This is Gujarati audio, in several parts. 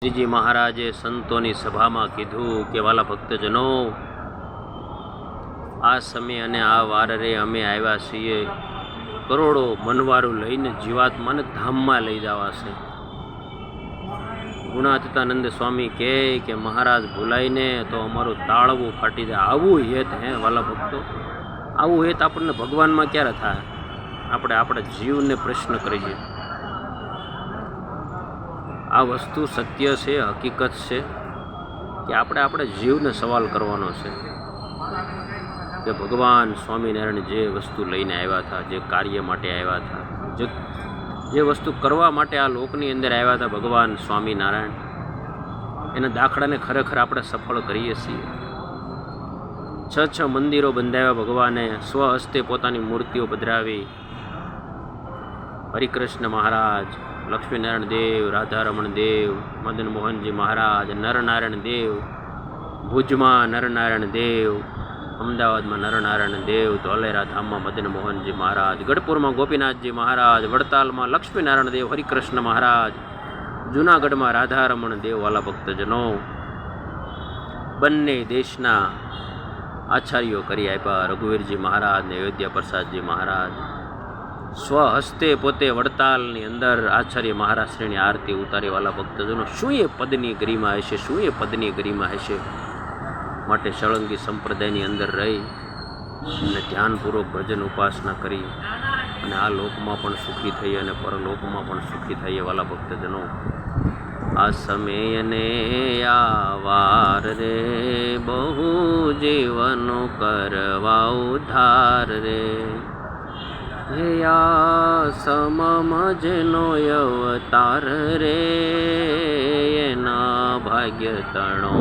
શ્રીજી મહારાજે સંતોની સભામાં કીધું કે વાલા ભક્તજનો, આ સમય અને આ વારે અમે આવ્યા છીએ કરોડો મનવારું લઈને જીવાત્માને ધામમાં લઈ જવા છે. ગુણાતીતાનંદ સ્વામી કહે કે મહારાજ ભૂલાઈને તો અમારું તાળવું ફાટી જાય. આવું હેત હે વાલા ભક્તો, આવું હેત આપણને ભગવાનમાં ક્યારે થાય? આપણે આપણા જીવને પ્રશ્ન કરીએ. આ વસ્તુ સત્ય છે, હકીકત છે કે આપણે આપણા જીવને સવાલ કરવાનો છે કે ભગવાન સ્વામિનારાયણ જે વસ્તુ લઈને આવ્યા હતા, જે કાર્ય માટે આવ્યા હતા, જે વસ્તુ કરવા માટે આ લોકની અંદર આવ્યા હતા ભગવાન સ્વામિનારાયણ, એના દાખલાને ખરેખર આપણે સફળ કરીએ છીએ. 6 મંદિરો બંધાવ્યા ભગવાને, સ્વહસ્તે પોતાની મૂર્તિઓ પધરાવી. હરિકૃષ્ણ મહારાજ, લક્ષ્મીનારાયણ દેવ, રાધારમણ દેવ, મદન મોહનજી મહારાજ, નરનારાયણ દેવ, ભુજમાં નરનારાયણ દેવ, અમદાવાદમાં નરનારાયણ દેવ, ધોલેરા ધામમાં મદન મોહનજી મહારાજ, ગઢપુરમાં ગોપીનાથજી મહારાજ, વડતાલમાં લક્ષ્મીનારાયણ દેવ, હરિકૃષ્ણ મહારાજ, જૂનાગઢમાં રાધારમણ દેવ. વાલા ભક્તજનો, બંને દેશના આચાર્યો કરી આપ્યા. રઘુવીરજી મહારાજ ને અયોધ્યા પ્રસાદજી મહારાજ સ્વહસ્તે પોતે વડતાલની અંદર આચાર્ય મહારાજશ્રીની આરતી ઉતારી. વાલા ભક્તજનો, શું એ પદની ગરિમા હશે, શું એ પદની ગરિમા હશે? માટે સળંગી સંપ્રદાયની અંદર રહી અને ધ્યાનપૂર્વક ભજન ઉપાસના કરી અને આ લોકમાં પણ સુખી થઈ અને પરલોકમાં પણ સુખી થઈએ. વાલા ભક્તજનો, આ સમયને આ વાર રે, બહુ જીવનો કરવા ઉધાર રે. યા સમમ જેનો અવતાર રે, એના ભાગ્ય તણો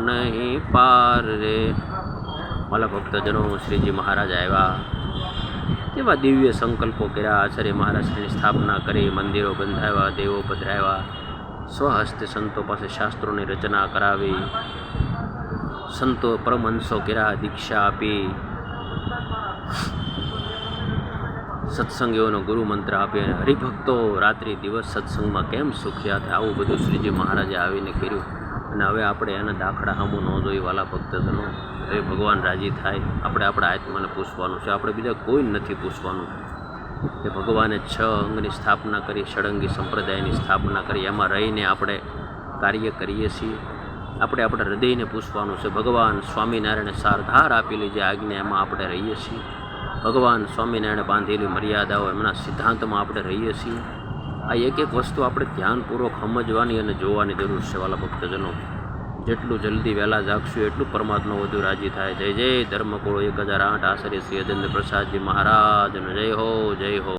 નહીં પાર રે. મારા ભક્તજનો, શ્રીજી મહારાજ આવ્યા, તેવા દિવ્ય સંકલ્પો કર્યા. આચાર્ય મહારાજની સ્થાપના કરી, મંદિરો બંધાવ્યા, દેવો પધરાવ્યા, સ્વહસ્તે સંતો પાસે શાસ્ત્રોની રચના કરાવી, સંતો પરમહંસો કર્યા, દીક્ષા આપી, સત્સંગીઓનો ગુરુ મંત્ર આપી અને હરિભક્તો રાત્રિ દિવસ સત્સંગમાં કેમ સુખ્યા થાય, આવું બધું શ્રીજી મહારાજે આવીને કર્યું. અને હવે આપણે એના દાખલા સામું ન જોઈ. વાલા ભક્તજનો, હવે ભગવાન રાજી થાય. આપણે આપણા આત્માને પૂછવાનું છે, આપણે બીજા કોઈ નથી પૂછવાનું. કે ભગવાને 6 અંગની સ્થાપના કરી, ષડંગી સંપ્રદાયની સ્થાપના કરી, એમાં રહીને આપણે કાર્ય કરીએ છીએ. આપણે આપણા હૃદયને પૂછવાનું છે. ભગવાન સ્વામિનારાયણે સારધાર આપેલી જે આજ્ઞા, એમાં આપણે રહીએ છીએ. ભગવાન સ્વામિનારાયણે બાંધેલી મર્યાદાઓ, એમના સિદ્ધાંતમાં આપણે રહીએ છીએ. આ એક એક વસ્તુ આપણે ધ્યાનપૂર્વક સમજવાની અને જોવાની જરૂર છે. વાલા ભક્તજનો, જેટલું જલ્દી વહેલા જાગશું એટલું પરમાત્મા વધુ રાજી થાય. જય જય ધર્મકુળ 1008 આચાર્ય શ્રી અજેન્દ્ર પ્રસાદજી મહારાજનો જય હો, જય હો.